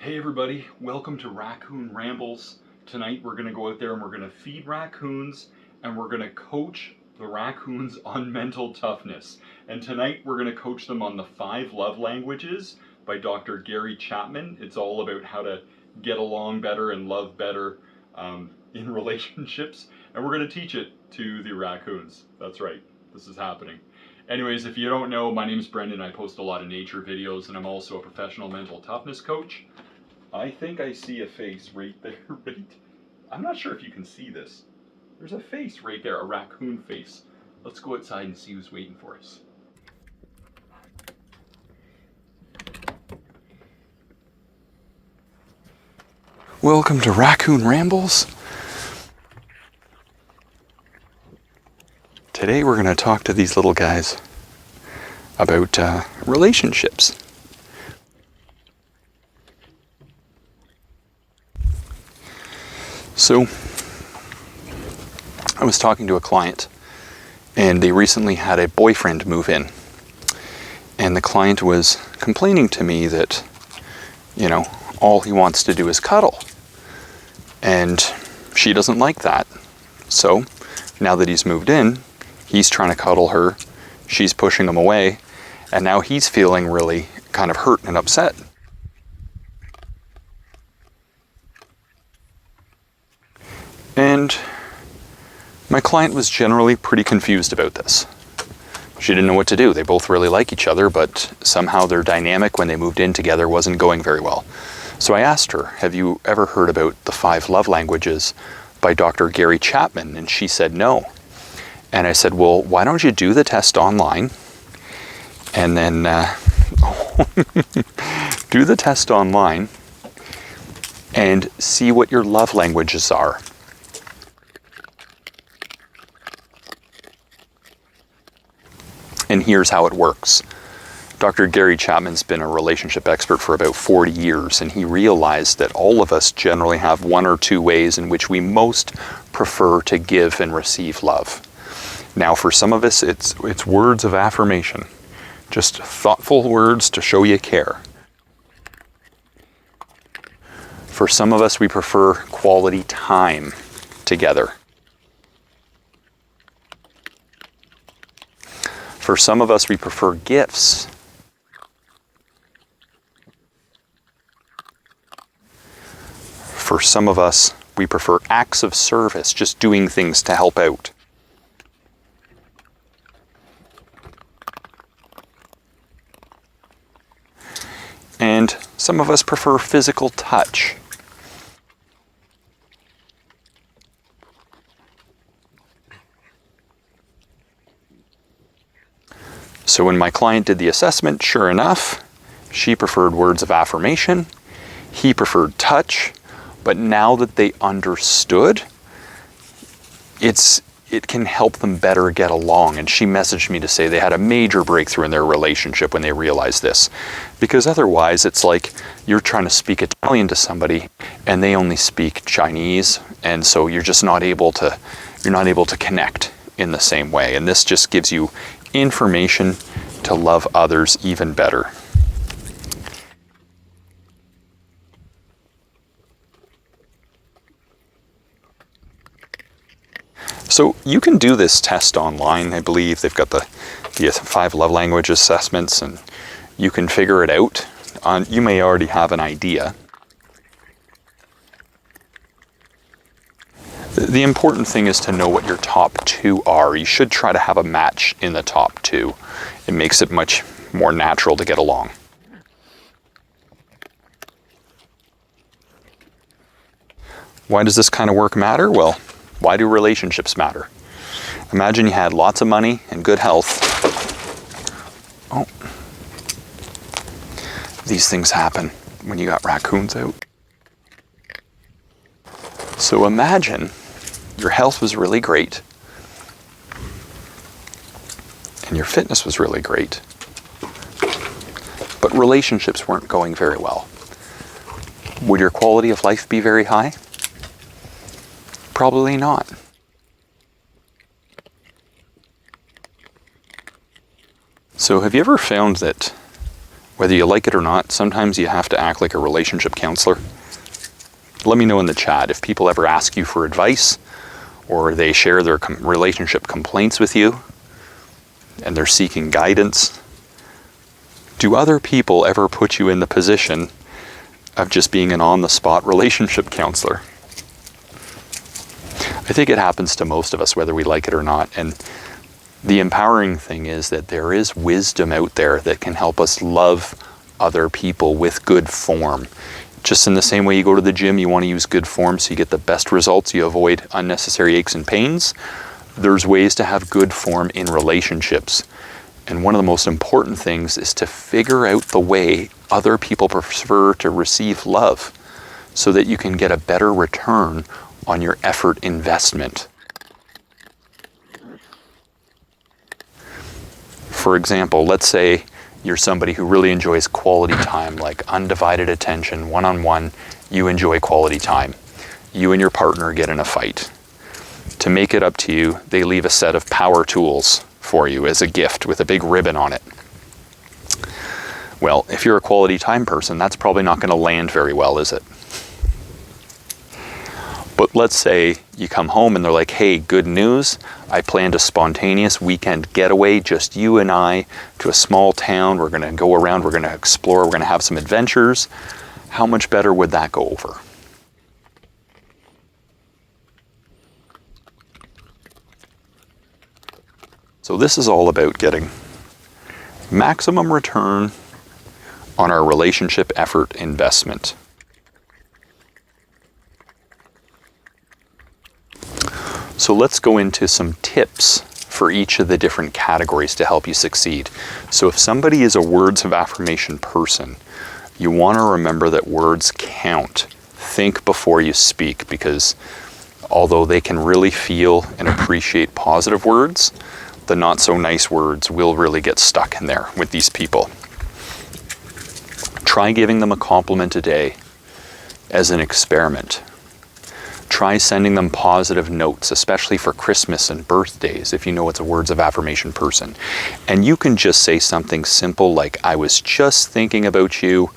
Hey everybody, welcome to Raccoon Rambles. Tonight we're going to go out there and we're going to feed raccoons and we're going to coach the raccoons on mental toughness. And tonight we're going to coach them on the 5 love languages by Dr. Gary Chapman. It's all about how to get along better and love better in relationships. And we're going to teach it to the raccoons. That's right, this is happening. Anyways, if you don't know, my name's Brendan. I post a lot of nature videos and I'm also a professional mental toughness coach. I think I see a face right there, right? I'm not sure if you can see this. There's a face right there, a raccoon face. Let's go outside and see who's waiting for us. Welcome to Raccoon Rambles. Today we're going to talk to these little guys about relationships. So, I was talking to a client, and they recently had a boyfriend move in. And the client was complaining to me that, all he wants to do is cuddle. And she doesn't like that. So, now that he's moved in, he's trying to cuddle her, she's pushing him away, and now he's feeling really kind of hurt and upset. And my client was generally pretty confused about this. She didn't know what to do. They both really like each other, but somehow their dynamic when they moved in together wasn't going very well. So I asked her, have you ever heard about the 5 love languages by Dr. Gary Chapman? And she said no. And I said, well, why don't you do the test online and then do the test online and see what your love languages are. And here's how it works. Dr. Gary Chapman's been a relationship expert for about 40 years, and he realized that all of us generally have 1 or 2 ways in which we most prefer to give and receive love. Now, for some of us, it's words of affirmation, just thoughtful words to show you care. For some of us, we prefer quality time together. For some of us, we prefer gifts. For some of us, we prefer acts of service, just doing things to help out. And some of us prefer physical touch. So when my client did the assessment, sure enough, she preferred words of affirmation, he preferred touch, but now that they understood, it can help them better get along. And she messaged me to say they had a major breakthrough in their relationship when they realized this. Because otherwise it's like you're trying to speak Italian to somebody and they only speak Chinese, and so you're not able to connect in the same way. And this just gives you information to love others even better. So you can do this test online. I believe they've got the 5 love language assessments, and you can figure it out. You may already have an idea. The important thing is to know what your top 2 are. You should try to have a match in the top 2. It makes it much more natural to get along. Why does this kind of work matter? Well, why do relationships matter? Imagine you had lots of money and good health. Oh, these things happen when you got raccoons out. So imagine your health was really great and your fitness was really great, but relationships weren't going very well. Would your quality of life be very high? Probably not. So have you ever found that Whether you like it or not, sometimes you have to act like a relationship counselor. Let me know in the chat if people ever ask you for advice or they share their relationship complaints with you and they're seeking guidance. Do other people ever put you in the position of just being an on-the-spot relationship counselor? I think it happens to most of us, whether we like it or not. And the empowering thing is that there is wisdom out there that can help us love other people with good form. Just in the same way you go to the gym, you want to use good form so you get the best results, you avoid unnecessary aches and pains. There's ways to have good form in relationships. And one of the most important things is to figure out the way other people prefer to receive love so that you can get a better return on your effort investment. For example, let's say you're somebody who really enjoys quality time, like undivided attention, one-on-one. You enjoy quality time. You and your partner get in a fight. To make it up to you, they leave a set of power tools for you as a gift with a big ribbon on it. Well, if you're a quality time person, that's probably not going to land very well, is it? But let's say you come home and they're like, hey, good news. I planned a spontaneous weekend getaway, just you and I, to a small town. We're going to go around, we're going to explore, we're going to have some adventures. How much better would that go over? So this is all about getting maximum return on our relationship effort investment. So let's go into some tips for each of the different categories to help you succeed. So if somebody is a words of affirmation person, you want to remember that words count. Think before you speak, because although they can really feel and appreciate positive words, the not so nice words will really get stuck in there with these people. Try giving them a compliment a day as an experiment. Try sending them positive notes, especially for Christmas and birthdays, if you know it's a words of affirmation person. And you can just say something simple like, I was just thinking about you,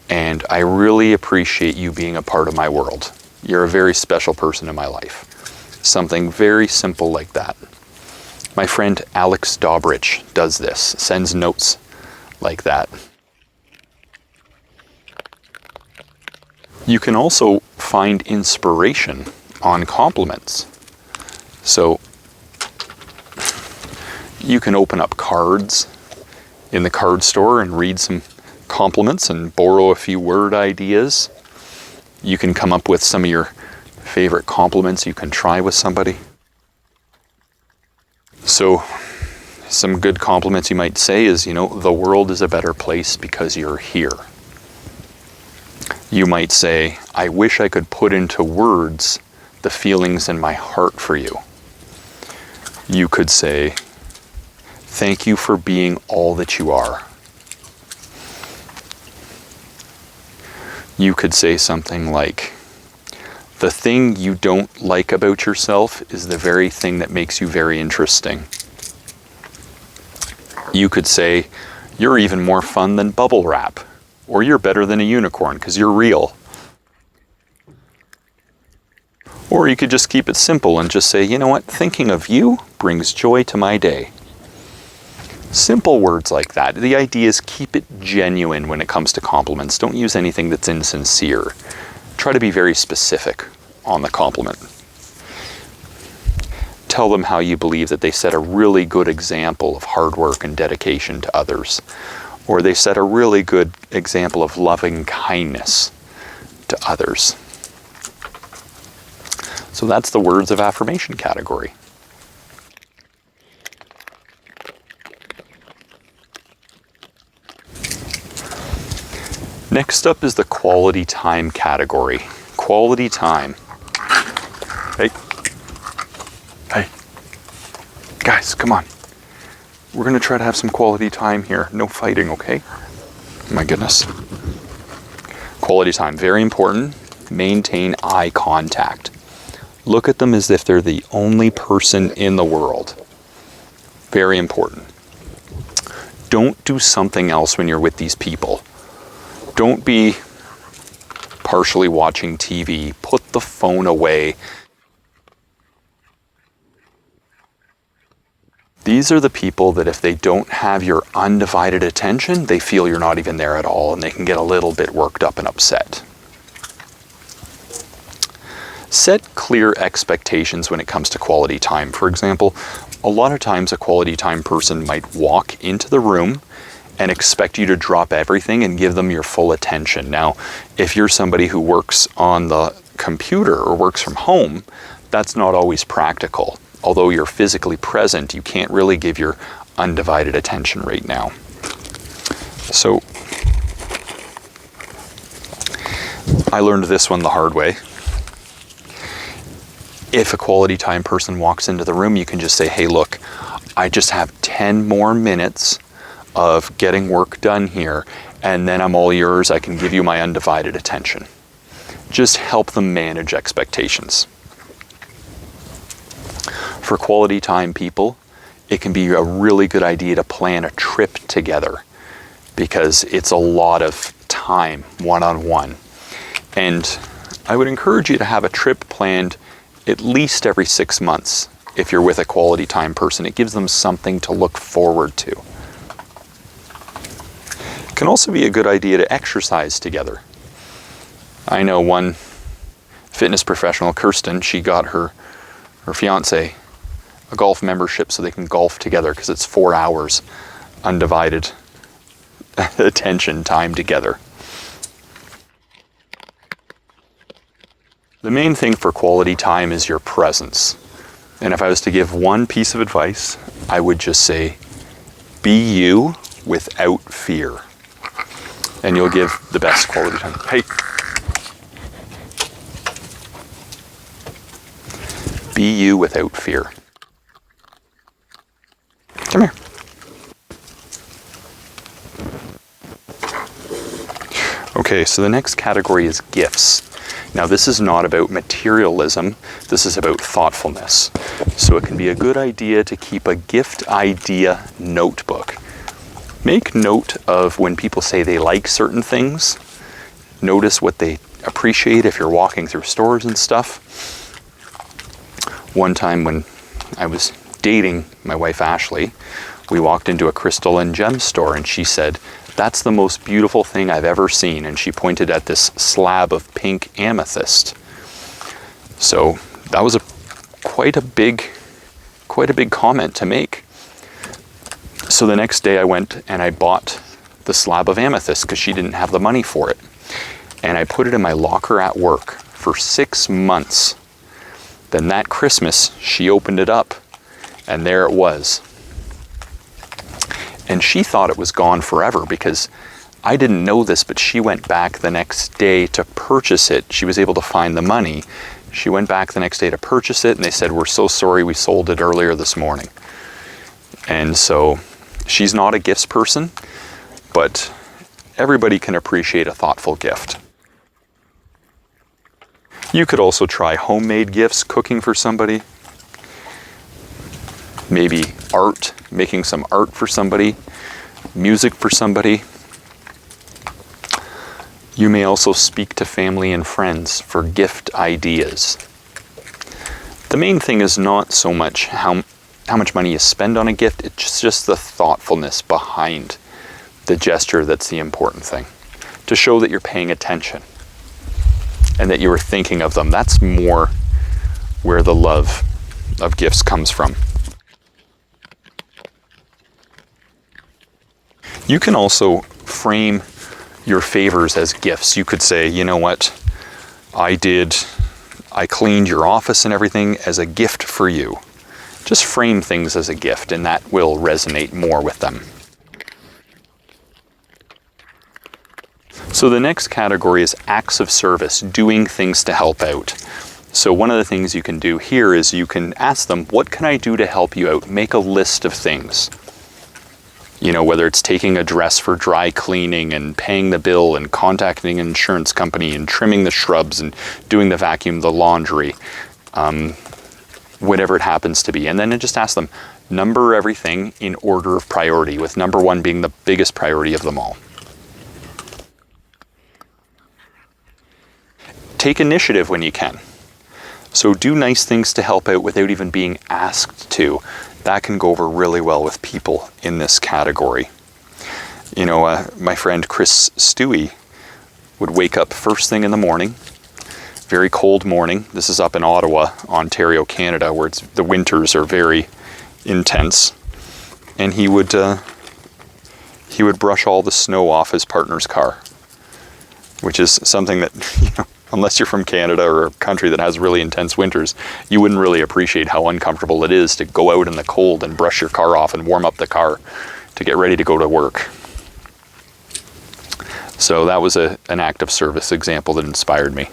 and I really appreciate you being a part of my world. You're a very special person in my life. Something very simple like that. My friend Alex Dobrich does this, sends notes like that. You can also find inspiration on compliments. So you can open up cards in the card store and read some compliments and borrow a few word ideas. You can come up with some of your favorite compliments you can try with somebody. So some good compliments you might say is, the world is a better place because you're here. You might say, I wish I could put into words the feelings in my heart for you. You could say, thank you for being all that you are. You could say something like, the thing you don't like about yourself is the very thing that makes you very interesting. You could say, you're even more fun than bubble wrap. Or you're better than a unicorn because you're real. Or you could just keep it simple and just say, you know what, thinking of you brings joy to my day. Simple words like that. The idea is keep it genuine when it comes to compliments. Don't use anything that's insincere. Try to be very specific on the compliment. Tell them how you believe that they set a really good example of hard work and dedication to others. Or they set a really good example of loving kindness to others. So that's the words of affirmation category. Next up is the quality time category. Quality time. Hey. Guys, come on. We're going to try to have some quality time here. No fighting, okay? My goodness. Quality time, very important. Maintain eye contact. Look at them as if they're the only person in the world. Very important. don't do something else when you're with these people. Don't be partially watching TV. Put the phone away. These are the people that if they don't have your undivided attention, they feel you're not even there at all, and they can get a little bit worked up and upset. Set clear expectations when it comes to quality time. For example, a lot of times a quality time person might walk into the room and expect you to drop everything and give them your full attention. Now, if you're somebody who works on the computer or works from home, that's not always practical. Although you're physically present, you can't really give your undivided attention right now. So, I learned this one the hard way. If a quality time person walks into the room, you can just say, hey, look, I just have 10 more minutes of getting work done here, and then I'm all yours. I can give you my undivided attention. Just help them manage expectations. For quality time people, it can be a really good idea to plan a trip together because it's a lot of time one-on-one. And I would encourage you to have a trip planned at least every 6 months. If you're with a quality time person, it gives them something to look forward to. It can also be a good idea to exercise together. I know one fitness professional, Kirsten, she got her fiance a golf membership so they can golf together because it's 4 hours undivided attention time together. The main thing for quality time is your presence. And if I was to give one piece of advice, I would just say, be you without fear. And you'll give the best quality time. Hey. Be you without fear. Come here. Okay, so the next category is gifts. Now this is not about materialism, this is about thoughtfulness. So it can be a good idea to keep a gift idea notebook. Make note of when people say they like certain things. Notice what they appreciate if you're walking through stores and stuff. One time when I was dating my wife Ashley, we walked into a crystal and gem store and she said, "That's the most beautiful thing I've ever seen." And she pointed at this slab of pink amethyst. So that was quite a big comment to make. So the next day I went and I bought the slab of amethyst because she didn't have the money for it. And I put it in my locker at work for 6 months. Then that Christmas, she opened it up and there it was. And she thought it was gone forever because I didn't know this, but she went back the next day to purchase it. She was able to find the money. She went back the next day to purchase it and they said, "We're so sorry, we sold it earlier this morning." And so she's not a gifts person, but everybody can appreciate a thoughtful gift. You could also try homemade gifts, cooking for somebody. Maybe art, making some art for somebody, music for somebody. You may also speak to family and friends for gift ideas. The main thing is not so much how much money you spend on a gift, it's just the thoughtfulness behind the gesture that's the important thing. To show that you're paying attention and that you were thinking of them. That's more where the love of gifts comes from. You can also frame your favors as gifts. You could say, you know what, I cleaned your office and everything as a gift for you. Just frame things as a gift and that will resonate more with them. So the next category is acts of service, doing things to help out. So one of the things you can do here is you can ask them, what can I do to help you out? Make a list of things. You know, whether it's taking a dress for dry cleaning and paying the bill and contacting an insurance company and trimming the shrubs and doing the vacuum, the laundry, whatever it happens to be. And then just ask them, Number everything in order of priority, with number 1 being the biggest priority of them all. Take initiative when you can. So do nice things to help out without even being asked to. That can go over really well with people in this category. You know, my friend Chris Stewie would wake up first thing in the morning, very cold morning. This is up in Ottawa, Ontario, Canada, where the winters are very intense. And he would brush all the snow off his partner's car, which is something that, you know, unless you're from Canada or a country that has really intense winters, you wouldn't really appreciate how uncomfortable it is to go out in the cold and brush your car off and warm up the car to get ready to go to work. So that was an act of service example that inspired me.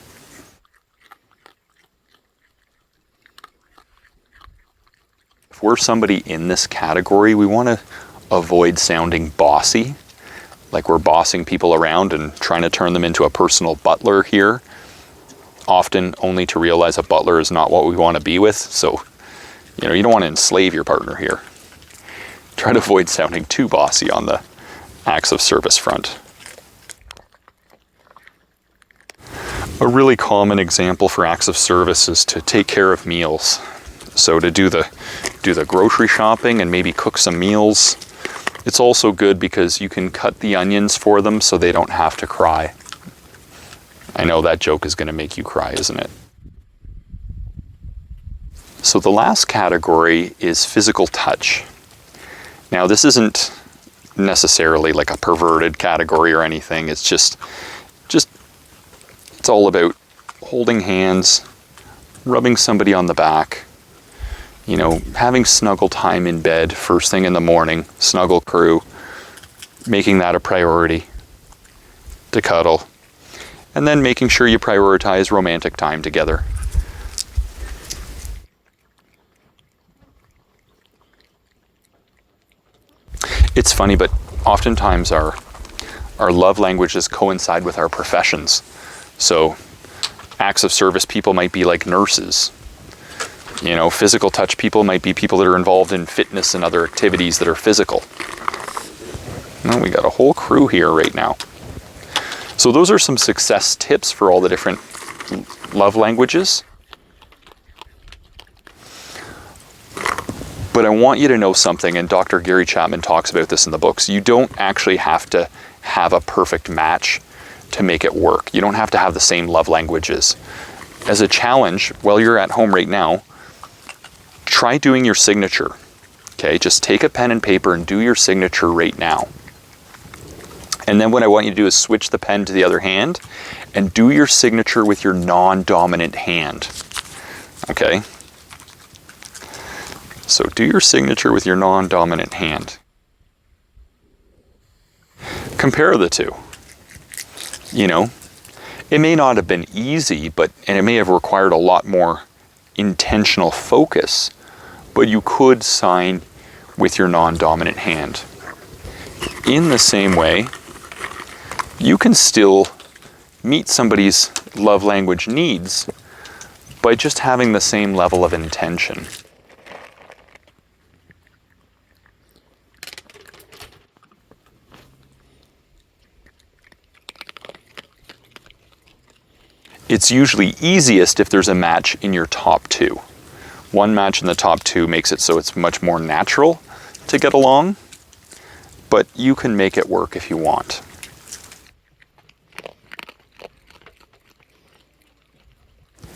If we're somebody in this category, we want to avoid sounding bossy, like we're bossing people around and trying to turn them into a personal butler here, often only to realize a butler is not what we want to be with. So, you know, you don't want to enslave your partner here. Try to avoid sounding too bossy on the acts of service front. A really common example for acts of service is to take care of meals. So to do the grocery shopping and maybe cook some meals. It's also good because you can cut the onions for them so they don't have to cry. I know that joke is going to make you cry, isn't it? So the last category is physical touch. Now this isn't necessarily like a perverted category or anything. It's just it's all about holding hands, rubbing somebody on the back, you know, having snuggle time in bed first thing in the morning, snuggle crew, making that a priority to cuddle, and then making sure you prioritize romantic time together. It's funny, but oftentimes our love languages coincide with our professions. So acts of service people might be like nurses. You know, physical touch people might be people that are involved in fitness and other activities that are physical. Well, we got a whole crew here right now. So those are some success tips for all the different love languages. But I want you to know something, and Dr. Gary Chapman talks about this in the books. You don't actually have to have a perfect match to make it work. You don't have to have the same love languages. As a challenge, while you're at home right now, try doing your signature. Okay, just take a pen and paper and do your signature right now. And then what I want you to do is switch the pen to the other hand and do your signature with your non-dominant hand. Okay? So do your signature with your non-dominant hand. Compare the two. You know, it may not have been easy, and it may have required a lot more intentional focus, but you could sign with your non-dominant hand. In the same way, you can still meet somebody's love language needs by just having the same level of intention. It's usually easiest if there's a match in your top two. One match in the top two makes it so it's much more natural to get along, but you can make it work if you want.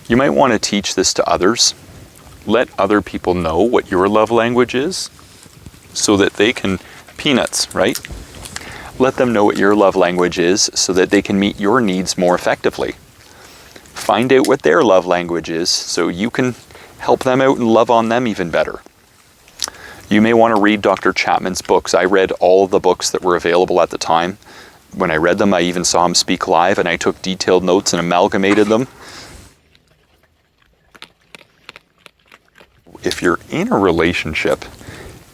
You might want to teach this to others. Let other people know what your love language is so that they can, peanuts, right? Let them know what your love language is so that they can meet your needs more effectively. Find out what their love language is so you can help them out and love on them even better. You may want to read Dr. Chapman's books. I read all of the books that were available at the time. When I read them, I even saw him speak live, and I took detailed notes and amalgamated them. If you're in a relationship,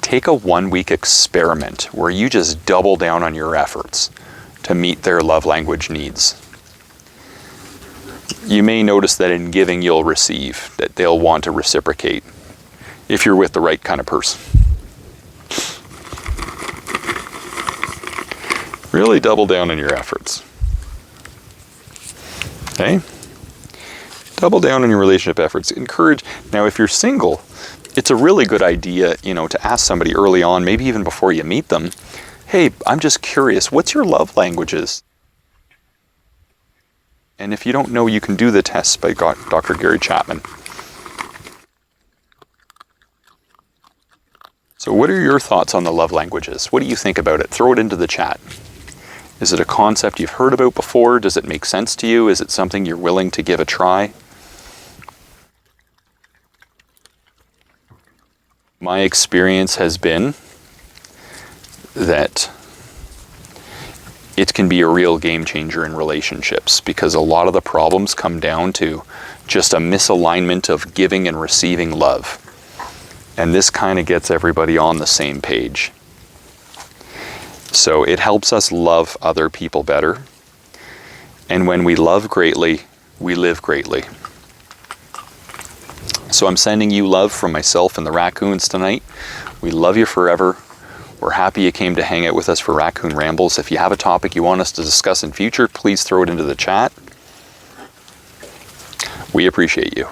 take a 1-week experiment where you just double down on your efforts to meet their love language needs. You may notice that in giving you'll receive, that they'll want to reciprocate if you're with the right kind of person. Really double down on your efforts. Okay? Double down on your relationship efforts. Encourage. Now, if you're single, it's a really good idea, to ask somebody early on, maybe even before you meet them, hey, I'm just curious, what's your love languages? And if you don't know, you can do the test by Dr. Gary Chapman. So what are your thoughts on the love languages? What do you think about it? Throw it into the chat. Is it a concept you've heard about before? Does it make sense to you? Is it something you're willing to give a try? My experience has been that it can be a real game changer in relationships, because a lot of the problems come down to just a misalignment of giving and receiving love. And this kind of gets everybody on the same page. So it helps us love other people better. And when we love greatly, we live greatly. So I'm sending you love from myself and the raccoons tonight. We love you forever. We're happy you came to hang out with us for Raccoon Rambles. If you have a topic you want us to discuss in future, please throw it into the chat. We appreciate you.